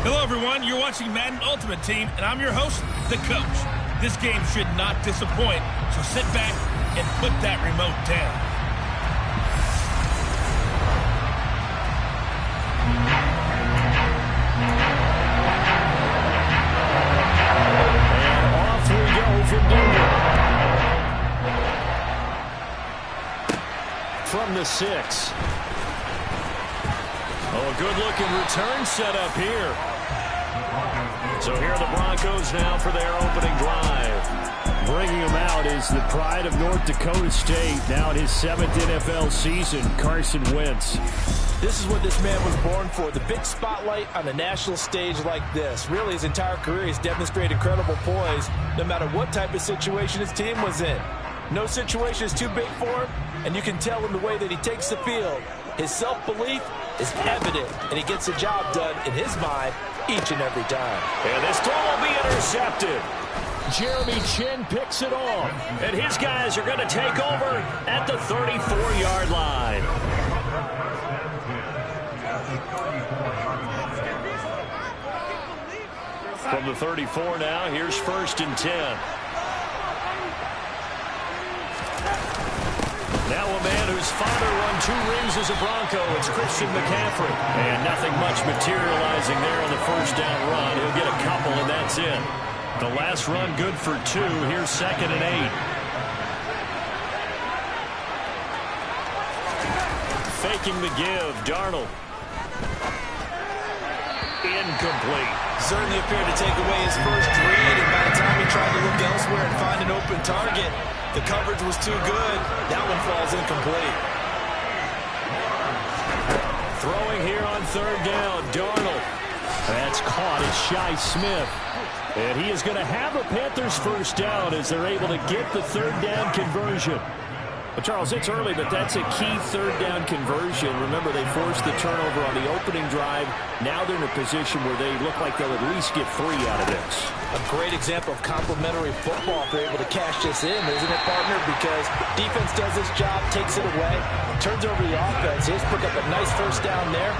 Hello, everyone. You're watching Madden Ultimate Team, and I'm your host, the coach. This game should not disappoint, so sit back and put that remote down. And off we go from Denver. From the 6. Oh, a good-looking return set up here. So here are the Broncos now for their opening drive. Bringing him out is the pride of North Dakota State. Now in his 7th NFL season, Carson Wentz. This is what this man was born for, the big spotlight on a national stage like this. Really, his entire career, he's demonstrated incredible poise, no matter what type of situation his team was in. No situation is too big for him, and you can tell in the way that he takes the field. His self-belief is evident, and he gets the job done in his mind each and every time. And this throw will be intercepted. Jeremy Chin picks it off. And his guys are going to take over at the 34-yard line. From the 34 now, here's 1st and 10. Now a man whose father won 2 rings as a Bronco. It's Christian McCaffrey. And nothing much materializing there on the first down run. He'll get a couple, and that's it. The last run good for 2. Here's 2nd and 8. Faking the give. Darnold. Incomplete. Certainly appeared to take away his first read, and by the time he tried to look elsewhere and find an open target, the coverage was too good. That one falls incomplete. Throwing here on 3rd down, Darnold. That's caught. It's Shi Smith. And he is going to have a Panthers first down as they're able to get the 3rd down conversion. Well, Charles, it's early, but that's a key 3rd down conversion. Remember, they forced the turnover on the opening drive. Now they're in a position where they look like they'll at least get 3 out of this. A great example of complementary football if they're able to cash this in, isn't it, partner? Because defense does this job, takes it away, turns over the offense. He's pick up a nice first down there.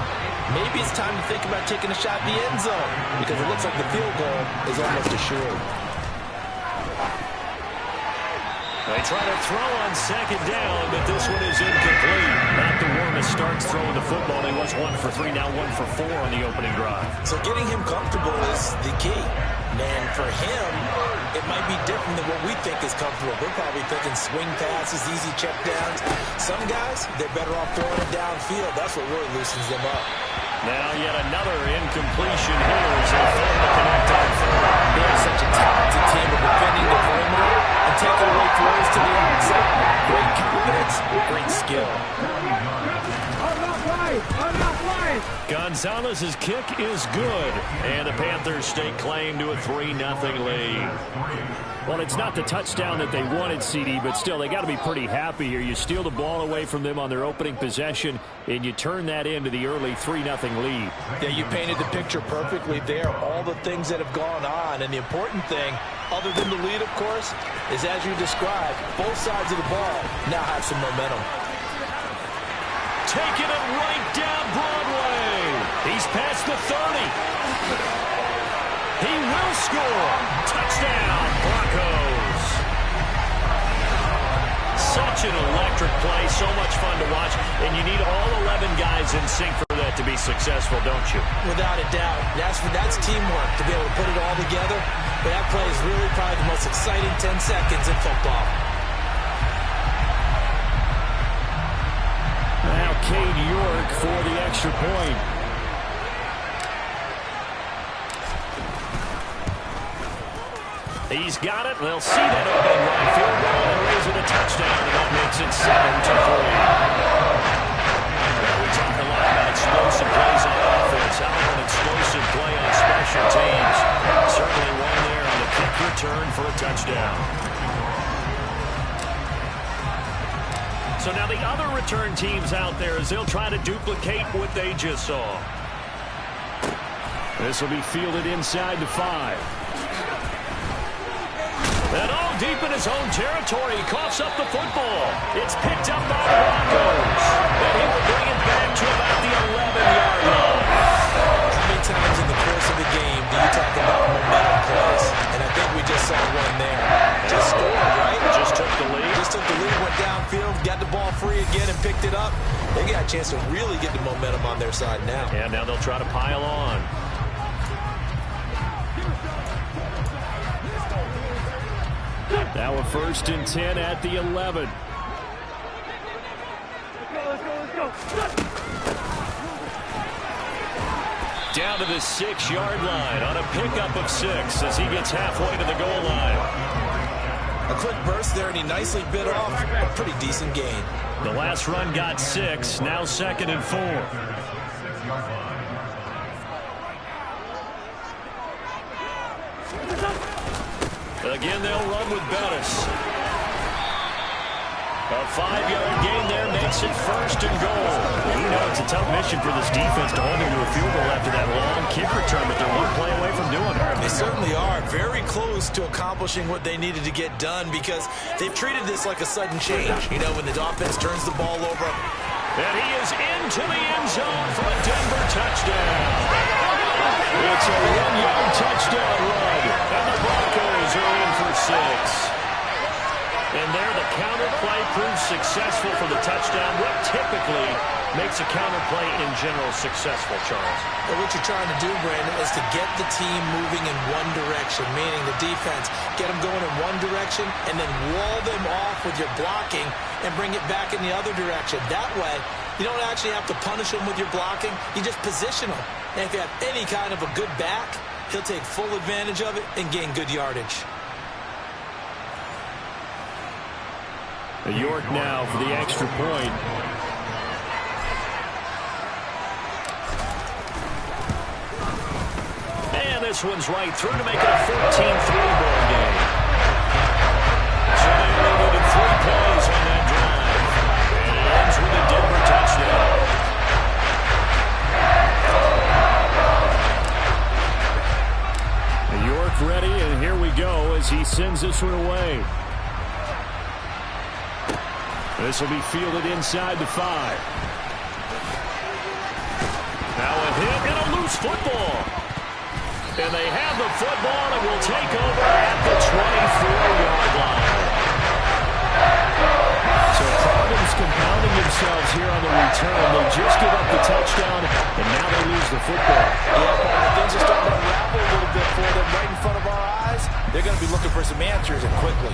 Maybe it's time to think about taking a shot at the end zone because it looks like the field goal is almost assured. They try to throw on 2nd down, but this one is incomplete. Not the warmest starts throwing the football. He was 1 for 3, now 1 for 4 on the opening drive. So getting him comfortable is the key. And for him, it might be different than what we think is comfortable. We're probably thinking swing passes, easy checkdowns. Some guys, they're better off throwing it downfield. That's what really loosens them up. Now yet another incompletion here as they fail to connect on 3rd. They have such a talented team of defending the perimeter and taking away throws to the outside. Great confidence, great skill. Gonzalez's kick is good, and the Panthers stake claim to a 3-0 lead. Well, it's not the touchdown that they wanted, CD, but still, they got to be pretty happy here. You steal the ball away from them on their opening possession, and you turn that into the early 3-0 lead. Yeah, you painted the picture perfectly there. All the things that have gone on, and the important thing, other than the lead, of course, is as you described, both sides of the ball now have some momentum. Taking it right down Broadway. He's past the 30. He will score. Touchdown, Broncos. Such an electric play, so much fun to watch, and you need all 11 guys in sync for that to be successful, don't you? Without a doubt. That's teamwork, to be able to put it all together. But that play is really probably the most exciting 10 seconds in football. Now Cade York for the extra point. He's got it. They'll see that opening right field goal and raise it a touchdown, and that makes it 7-3. We talk a lot about explosive plays on offense. How about an explosive play on special teams? Certainly one there on the kick return for a touchdown. So now the other return teams out there as they'll try to duplicate what they just saw. This will be fielded inside the 5. And deep in his own territory, he coughs up the football. It's picked up by the Broncos. And he will bring it back to about the 11-yard line. How many times in the course of the got a chance to really get the momentum on their side now. And now they'll try to pile on. Now a 1st and 10 at the 11. Down to the 6-yard line on a pickup of 6 as he gets halfway to the goal line. A quick burst there, and he nicely bit off a pretty decent gain. The last run got 6, now 2nd and 4. Again, they'll run with Bettis. A 5-yard gain there makes it 1st and goal. We know it's a tough mission for this defense to hold him to a field goal after that long kick return, but they're one play away from doing it. They certainly are very close to accomplishing what they needed to get done because they've treated this like a sudden change. You know, when the offense turns the ball over. And he is into the end zone for a Denver touchdown. It's a 1-yard touchdown run, and the Broncos are in for 6. And there, the counter play proves successful for the touchdown. What typically makes a counter play in general successful, Charles? Well, what you're trying to do, Brandon, is to get the team moving in one direction, meaning the defense, get them going in one direction, and then wall them off with your blocking and bring it back in the other direction. That way, you don't actually have to punish them with your blocking. You just position them. And if you have any kind of a good back, he'll take full advantage of it and gain good yardage. York now for the extra point. And this one's right through to make it a 14-3 ball game. So they only needed 3 plays on that drive. And it ends with a Denver touchdown. York ready, and here we go as he sends this one away. This will be fielded inside the 5. Now a hit and a loose football. And they have the football and will take over at the 24-yard line. So problems compounding themselves here on the return. They just give up the touchdown, and now they lose the football. Yeah, things are starting to unravel a little bit for them right in front of our eyes. They're going to be looking for some answers, and quickly.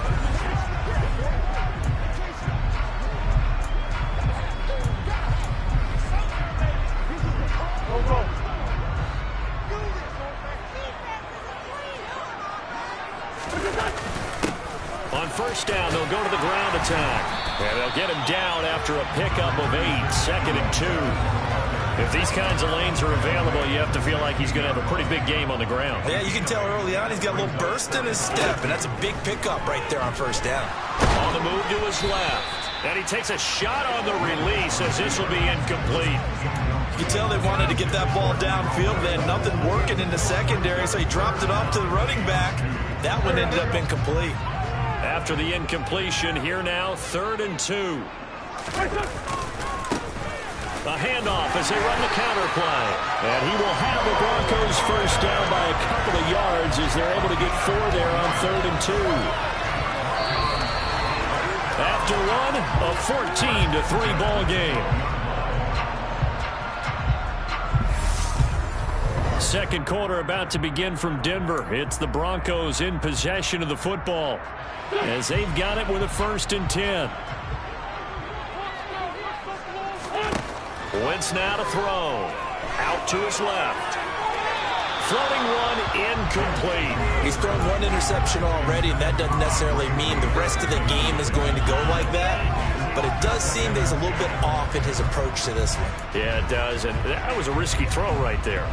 On 1st down, they'll go to the ground attack. And they'll get him down after a pickup of 8, 2nd and 2. If these kinds of lanes are available, you have to feel like he's going to have a pretty big game on the ground. Yeah, you can tell early on he's got a little burst in his step, and that's a big pickup right there on 1st down. On the move to his left. And he takes a shot on the release as this will be incomplete. You can tell they wanted to get that ball downfield. They had nothing working in the secondary, so he dropped it off to the running back. That one ended up incomplete. After the incompletion, here now, 3rd and 2. A handoff as they run the counter play. And he will have the Broncos 1st down by a couple of yards as they're able to get 4 there on 3rd and 2. After one, a 14-3 ball game. Second quarter about to begin from Denver. It's the Broncos in possession of the football as they've got it with a 1st and 10. Wentz now to throw. Out to his left. Floating one, incomplete. He's thrown one interception already, and that doesn't necessarily mean the rest of the game is going to go like that. But it does seem that he's a little bit off in his approach to this one. Yeah, it does, and that was a risky throw right there.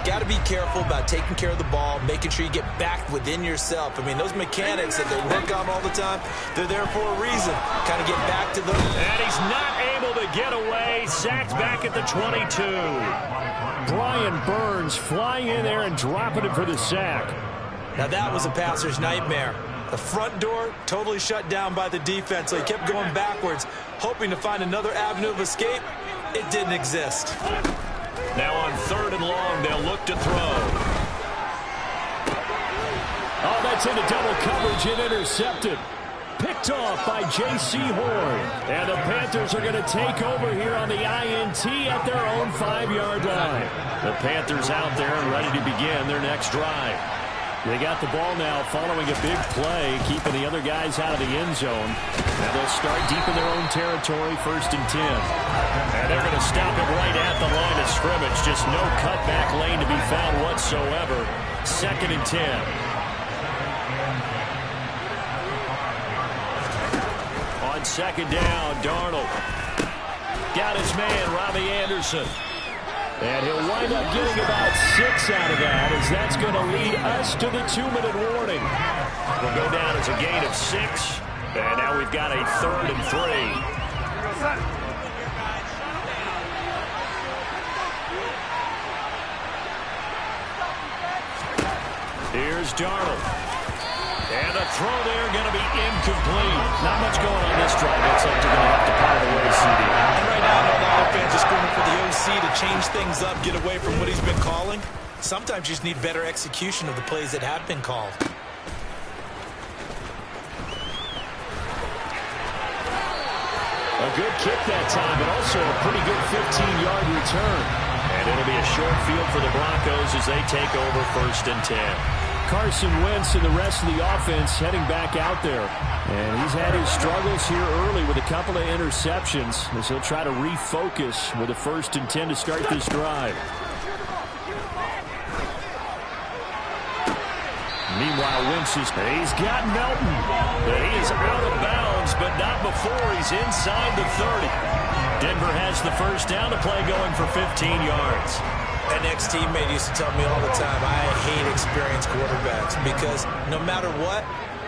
Got to be careful about taking care of the ball, making sure you get back within yourself. I mean, those mechanics that they work on all the time, they're there for a reason. Kind of get back to them. And he's not able to get away. Sacked back at the 22. Brian Burns flying in there and dropping it for the sack. Now that was a passer's nightmare. The front door totally shut down by the defense, so he kept going backwards, hoping to find another avenue of escape. It didn't exist. Now on 3rd and long, they'll look to throw. Oh, that's into double coverage and intercepted. Picked picked off by J.C. Horn. And the Panthers are going to take over here on the INT at their own 5-yard line. The Panthers out there and ready to begin their next drive. They got the ball now following a big play, keeping the other guys out of the end zone. Now they'll start deep in their own territory, 1st and 10. And they're going to stop it right at the line of scrimmage. Just no cutback lane to be found whatsoever. 2nd and 10. On 2nd down, Darnold. Got his man, Robbie Anderson. And he'll wind up getting about 6 out of that, as that's going to lead us to the 2-minute warning. We'll go down as a gain of 6. And now we've got a 3rd and 3. Here's Darnold. And the throw there going to be incomplete. Not much going on this drive. Looks like they're going to have to pound away, CD. And right now, I know a lot of fans are screaming for the OC to change things up, get away from what he's been calling. Sometimes you just need better execution of the plays that have been called. A good kick that time, but also a pretty good 15-yard return. And it'll be a short field for the Broncos as they take over 1st and 10. Carson Wentz and the rest of the offense heading back out there. And he's had his struggles here early with a couple of interceptions as he'll try to refocus with a 1st and 10 to start this drive. Meanwhile, Wentz he's got Melton. He is out of bounds, but not before he's inside the 30. Denver has the 1st down, to play going for 15 yards. An ex-teammate used to tell me all the time, I hate experienced quarterbacks because no matter what,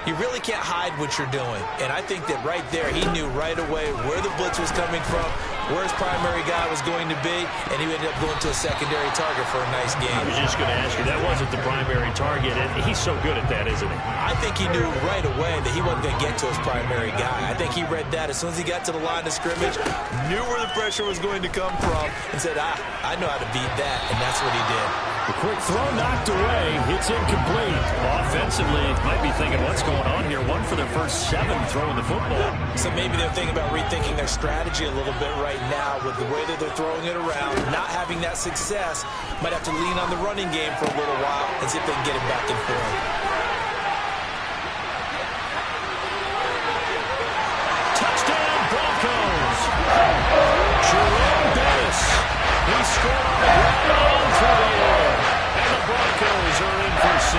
you really can't hide what you're doing. And I think that right there, he knew right away where the blitz was coming from, where his primary guy was going to be, and he ended up going to a secondary target for a nice game. I was just going to ask you, that wasn't the primary target, and he's so good at that, isn't he? I think he knew right away that he wasn't going to get to his primary guy. I think he read that as soon as he got to the line of scrimmage, knew where the pressure was going to come from, and said, I know how to beat that, and that's what he did. The quick throw knocked away. It's incomplete. Offensively, might be thinking, what's going on here? 1 for their first 7 throwing the football. So maybe they're thinking about rethinking their strategy a little bit right now with the way that they're throwing it around, not having that success. Might have to lean on the running game for a little while and see if they can get it back in form. Touchdown, Broncos. Jerome Bettis. He scored on the ground and through the air. And the Broncos are in for 6.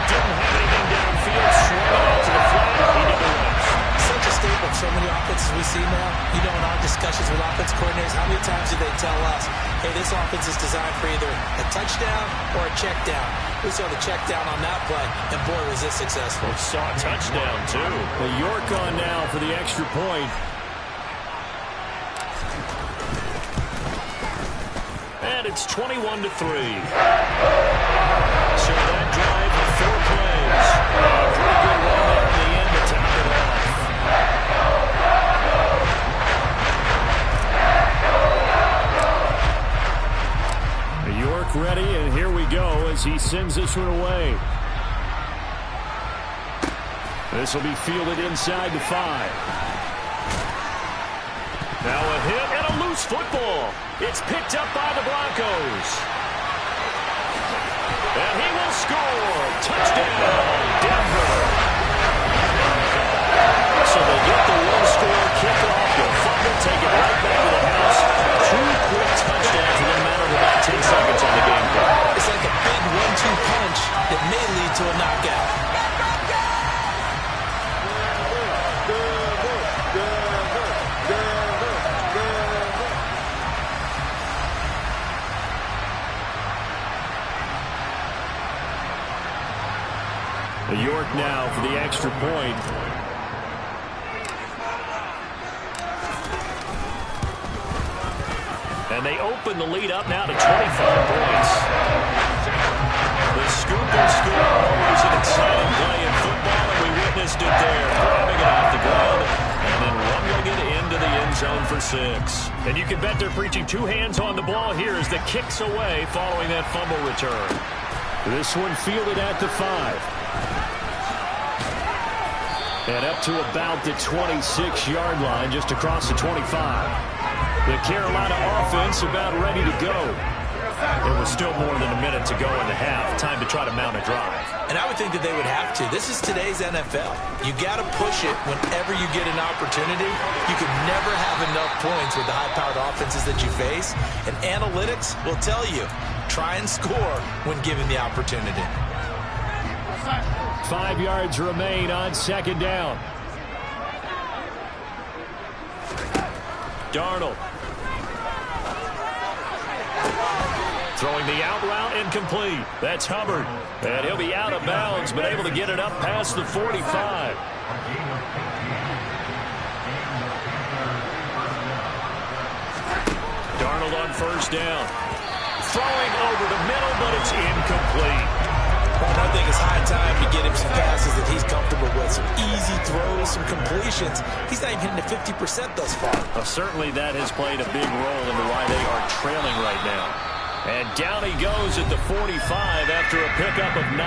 Didn't have anything downfield, swung it out to the flat. He did the rest. Such a staple of so many offenses we see now. You know, in our discussions with offense coordinators, how many times do they tell us, hey, this offense is designed for either a touchdown or a check down. We saw the check down on that play, and boy, was it successful. We saw a touchdown, too. The York on now for the extra point. And it's 21-3. So that drive with 4 plays. A pretty good run there at the end to top it off. York ready, and here we go as he sends this one away. This will be fielded inside the 5. Now a hit and a loose football. It's picked up by the Broncos. And he will score. Touchdown, Denver. So they get the 1-score kickoff. They'll fumble, take it right back to the house. 2 quick touchdowns in a matter of about 10 seconds on the game clock. It's like a big 1-2 punch that may lead to a knockout. York now for the extra point. And they open the lead up now to 25 points. The scoop and score, always an exciting play in football, and we witnessed it there. Grabbing it off the ground and then rumbling it into the end zone for 6. And you can bet they're preaching 2 hands on the ball here as the kick's away following that fumble return. This one fielded at the 5. And up to about the 26-yard line, just across the 25. The Carolina offense about ready to go. There was still more than a minute to go in the half. Time to try to mount a drive. And I would think that they would have to. This is today's NFL. You got to push it whenever you get an opportunity. You can never have enough points with the high-powered offenses that you face. And analytics will tell you, try and score when given the opportunity. 5 yards remain on second down. Darnold. Throwing the out route incomplete. That's Hubbard. And he'll be out of bounds, but able to get it up past the 45. Darnold on first down. Throwing over the middle, but it's incomplete. Well, I think it's high time to get him some passes that he's comfortable with. Some easy throws, some completions. He's not even hitting the 50% thus far. Well, certainly that has played a big role into why they are trailing right now. And down he goes at the 45 after a pickup of 9.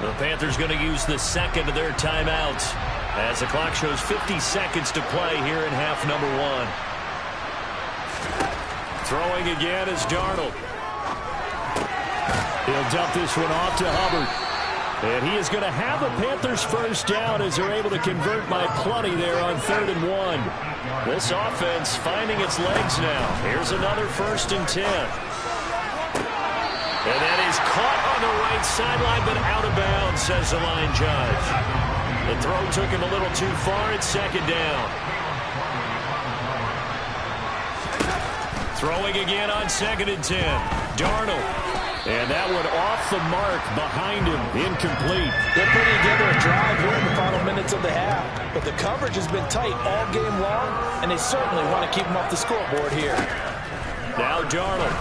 The Panthers going to use the second of their timeouts as the clock shows 50 seconds to play here in half number 1. Throwing again is Darnold. He'll dump this one off to Hubbard. And he is going to have the Panthers first down as they're able to convert by plenty there on 3rd and 1. This offense finding its legs now. Here's another 1st and 10. And that is caught on the right sideline, but out of bounds, says the line judge. The throw took him a little too far. It's 2nd down. Throwing again on 2nd and 10. Darnold. And that one off the mark behind him. Incomplete. They're putting together a drive here in the final minutes of the half. But the coverage has been tight all game long, and they certainly want to keep him off the scoreboard here. Now Darnold.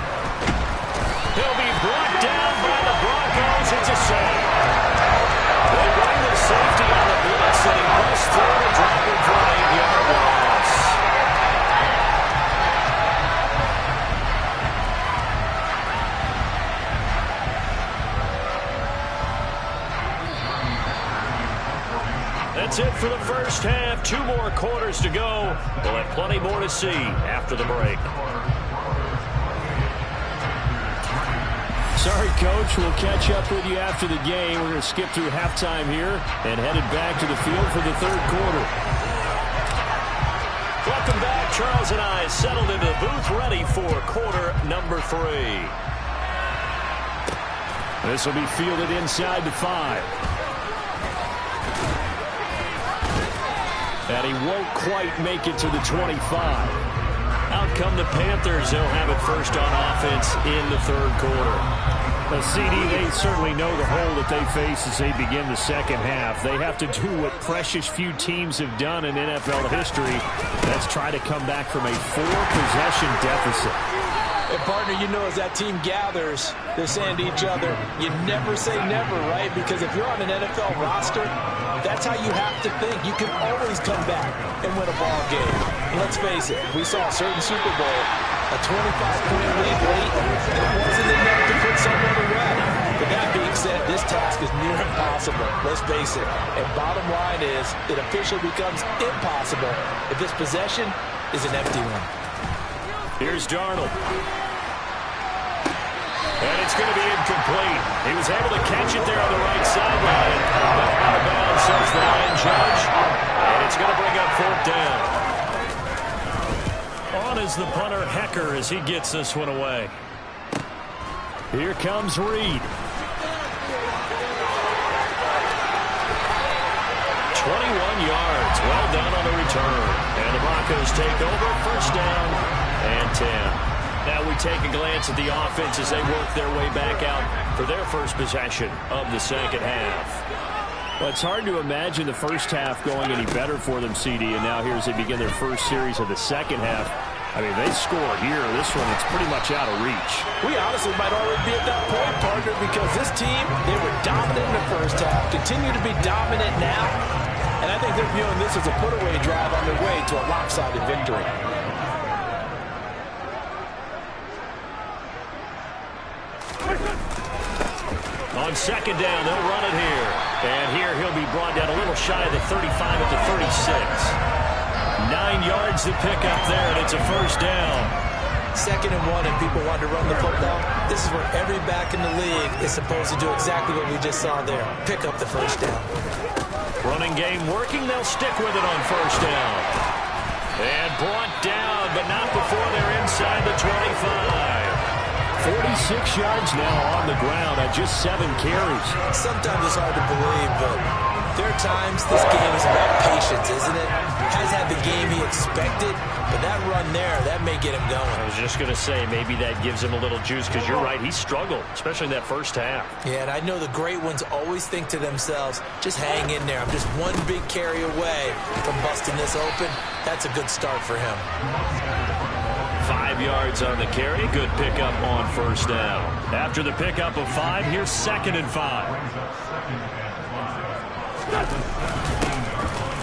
He'll be brought down by the Broncos. It's a sack. They bring the safety on the blitz, and he busts through the drop in for an 8-yard loss. That's it for the first half. 2 more quarters to go. We'll have plenty more to see after the break. Sorry, Coach. We'll catch up with you after the game. We're going to skip through halftime here and headed back to the field for the 3rd quarter. Welcome back. Charles and I settled into the booth ready for quarter number 3. This will be fielded inside the 5. And he won't quite make it to the 25. Out come the Panthers. They'll have it first on offense in the 3rd quarter. Well, CD, they certainly know the hole that they face as they begin the second half. They have to do what precious few teams have done in NFL history. That's try to come back from a 4-possession deficit. And, partner, you know, as that team gathers, they're saying to each other, you never say never, right? Because if you're on an NFL roster, that's how you have to think. You can always come back and win a ball game. And let's face it, we saw a certain Super Bowl, a 25-point lead late, and it wasn't enough to put someone away. But that being said, this task is near impossible. Let's face it. And bottom line is, it officially becomes impossible if this possession is an empty one. Here's Darnold. And it's going to be incomplete. He was able to catch it there on the right sideline. But out of bounds, says the line judge. And it's going to bring up 4th down. On is the punter, Hecker, as he gets this one away. Here comes Reed. 21 yards. Well done on the return. And the Broncos take over. First down and 10. Now we take a glance at the offense as they work their way back out for their first possession of the second half. Well, it's hard to imagine the first half going any better for them, CD, and now here as they begin their first series of the second half. I mean, they score here. This one, it's pretty much out of reach. We honestly might already be at that point, partner, because this team, they were dominant in the first half, continue to be dominant now, and I think they're viewing this as a put-away drive on their way to a lopsided victory. On second down, they'll run it here. And here he'll be brought down a little shy of the 35 at the 36. 9 yards to pick up there, and it's a first down. 2nd and 1, and people want to run the football. This is where every back in the league is supposed to do exactly what we just saw there. Pick up the first down. Running game working. They'll stick with it on first down. And brought down, but not before they're inside the 25. 46 yards now on the ground on just 7 carries. Sometimes it's hard to believe, but there are times this game is about patience, isn't it? Has had the game he expected, but that run there, that may get him going. I was just going to say, maybe that gives him a little juice, because you're right, he struggled, especially in that first half. Yeah, and I know the great ones always think to themselves, just hang in there. I'm just one big carry away from busting this open. That's a good start for him. 5 yards on the carry. Good pickup on first down. After the pickup of 5, here's 2nd and 5.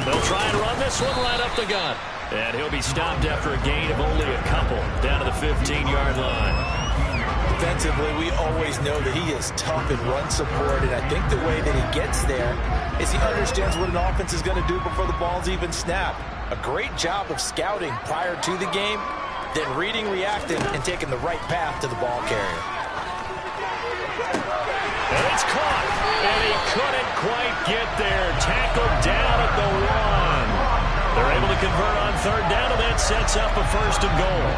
They'll try and run this one right up the gut. And he'll be stopped after a gain of only a couple down to the 15-yard line. Defensively, we always know that he is tough in run support, and I think the way that he gets there is he understands what an offense is going to do before the ball's even snapped. A great job of scouting prior to the game, then reading, reacting, and taking the right path to the ball carrier. And it's caught, and he couldn't quite get there. Tackled down at the 1. They're able to convert on third down, and that sets up a 1st and goal.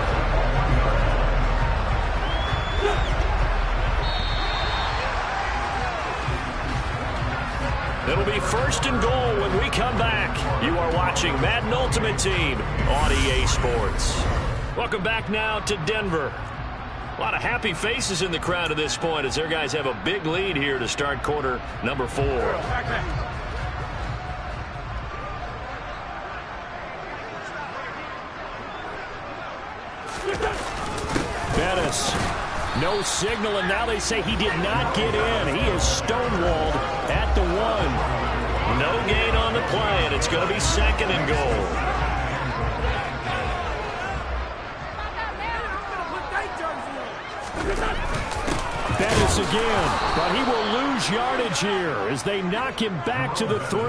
It'll be 1st and goal when we come back. You are watching Madden Ultimate Team on EA Sports. Welcome back now to Denver. A lot of happy faces in the crowd at this point as their guys have a big lead here to start quarter number 4. Bettis, no signal, and now they say he did not get in. He is stonewalled at the 1. No gain on the play, and it's going to be 2nd and goal. Bettis again, but he will lose yardage here as they knock him back to the 3.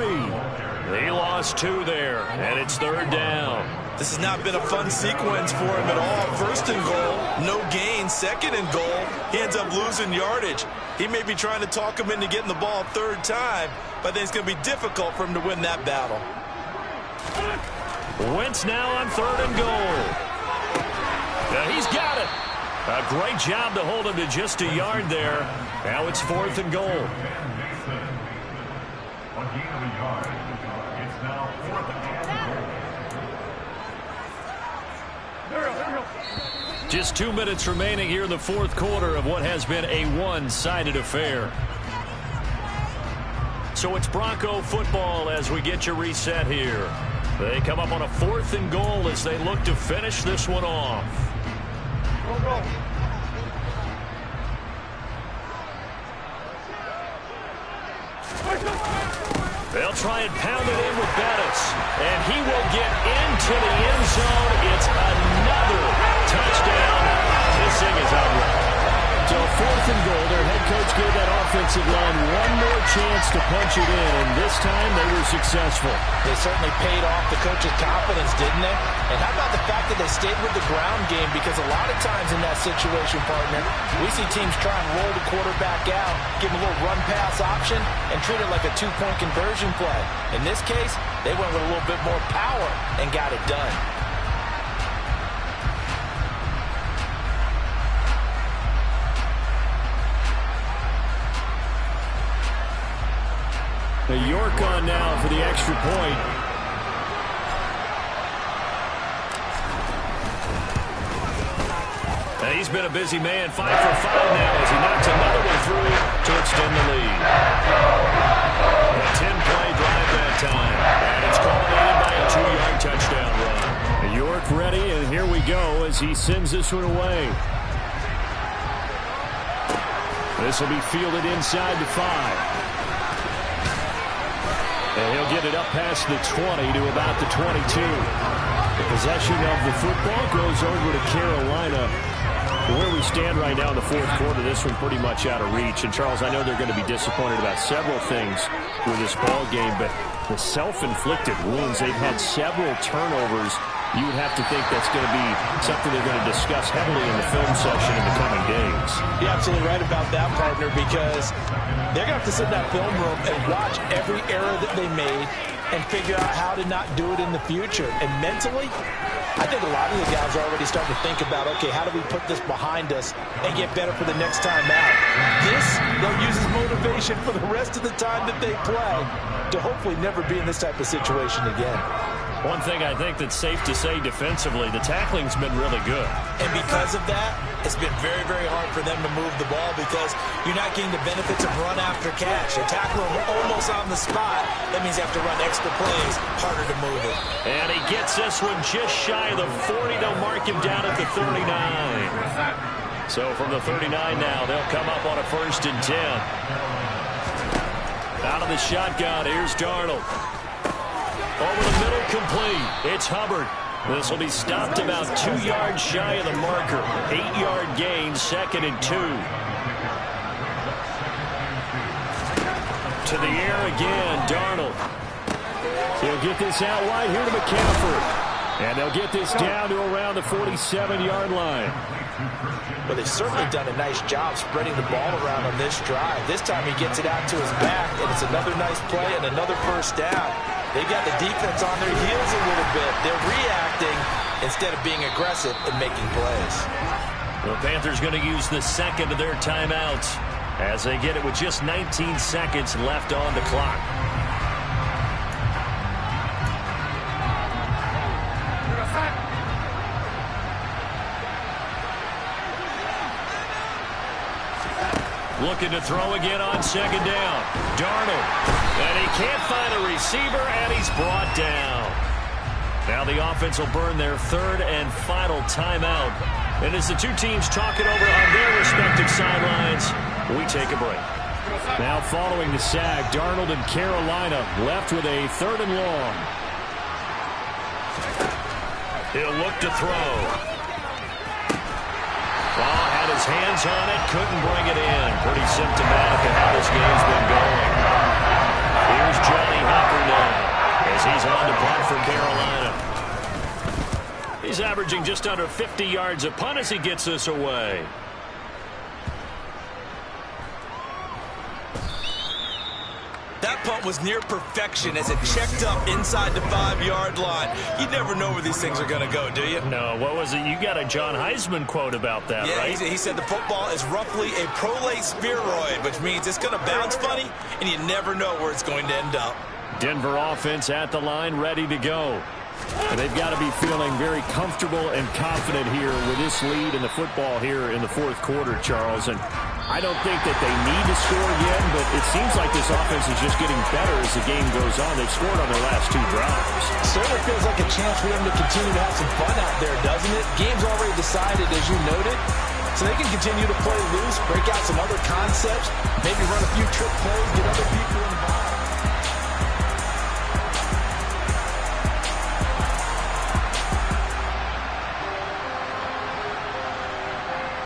They lost 2 there, and it's 3rd down. This has not been a fun sequence for him at all. 1st and goal, no gain. 2nd and goal, he ends up losing yardage. He may be trying to talk him into getting the ball 3rd time, but then it's going to be difficult for him to win that battle. Wentz now on 3rd and goal. He's got it. A great job to hold him to just a yard there. Now it's 4th and goal. Just 2 minutes remaining here in the 4th quarter of what has been a one-sided affair. So it's Bronco football as we get you reset here. They come up on a 4th and goal as they look to finish this one off. They'll try and pound it in with Bettis, and he will get into the end zone. It's another touchdown. This thing is outright. So 4th and goal, their head coach gave that offensive line one more chance to punch it in, and this time they were successful. They certainly paid off the coach's confidence, didn't they? And how about the fact that they stayed with the ground game? Because a lot of times in that situation, partner, we see teams try and roll the quarterback out, give him a little run-pass option, and treat it like a 2-point conversion play. In this case, they went with a little bit more power and got it done. York on now for the extra point. He's been a busy man, 5 for 5 now as he knocks another one through to extend the lead. A 10-play drive that time, and it's culminated by a 2-yard touchdown run. York ready, and here we go as he sends this one away. This will be fielded inside the 5. And he'll get it up past the 20 to about the 22. The possession of the football goes over to Carolina, where we stand right now in the fourth quarter, this one pretty much out of reach. And, Charles, I know they're going to be disappointed about several things with this ball game, but the self-inflicted wounds, they've had several turnovers. You would have to think that's going to be something they're going to discuss heavily in the film session in the coming days. You're absolutely right about that, partner, because they're going to have to sit in that film room and watch every error that they made and figure out how to not do it in the future. And mentally, I think a lot of the guys are already starting to think about, okay, how do we put this behind us and get better for the next time out? This, they'll use as motivation for the rest of the time that they play to hopefully never be in this type of situation again. One thing I think that's safe to say defensively, the tackling's been really good. And because of that, it's been very, very hard for them to move the ball because you're not getting the benefits of run after catch. They tackle them almost on the spot. That means you have to run extra plays, harder to move it. And he gets this one just shy of the 40. They'll mark him down at the 39. So from the 39 now, they'll come up on a 1st and 10. Out of the shotgun, here's Darnold. Over the middle, complete. It's Hubbard. This will be stopped about 2 yards shy of the marker. 8-yard gain, 2nd and 2. To the air again, Darnold. He'll get this out wide here to McCaffrey. And they'll get this down to around the 47-yard line. Well, they've certainly done a nice job spreading the ball around on this drive. This time he gets it out to his back, and it's another nice play and another 1st down. They got the defense on their heels a little bit. They're reacting instead of being aggressive and making plays. The Panthers going to use the 2nd of their timeouts as they get it with just 19 seconds left on the clock. Looking to throw again on 2nd down. Darnold. And he can't find a receiver, and he's brought down. Now the offense will burn their 3rd and final timeout. And as the two teams talk it over on their respective sidelines, we take a break. Now following the sack, Darnold and Carolina left with a 3rd and long. He'll look to throw. Ball had his hands on it, couldn't bring it in. Pretty symptomatic of how this game's been going. Here's Johnny Hopper now as he's on to punt for Carolina. He's averaging just under 50 yards a punt as he gets this away. That punt was near perfection as it checked up inside the 5-yard line. You never know where these things are going to go, do you? No, what was it? You got a John Heisman quote about that, yeah, right? He said the football is roughly a prolate spheroid, which means it's going to bounce funny, and you never know where it's going to end up. Denver offense at the line, ready to go. And they've got to be feeling very comfortable and confident here with this lead in the football here in the 4th quarter, Charles. And I don't think that they need to score again, but it seems like this offense is just getting better as the game goes on. They've scored on their last 2 drives. Certainly feels like a chance for them to continue to have some fun out there, doesn't it? Game's already decided, as you noted. So they can continue to play loose, break out some other concepts, maybe run a few trick plays, get other people involved.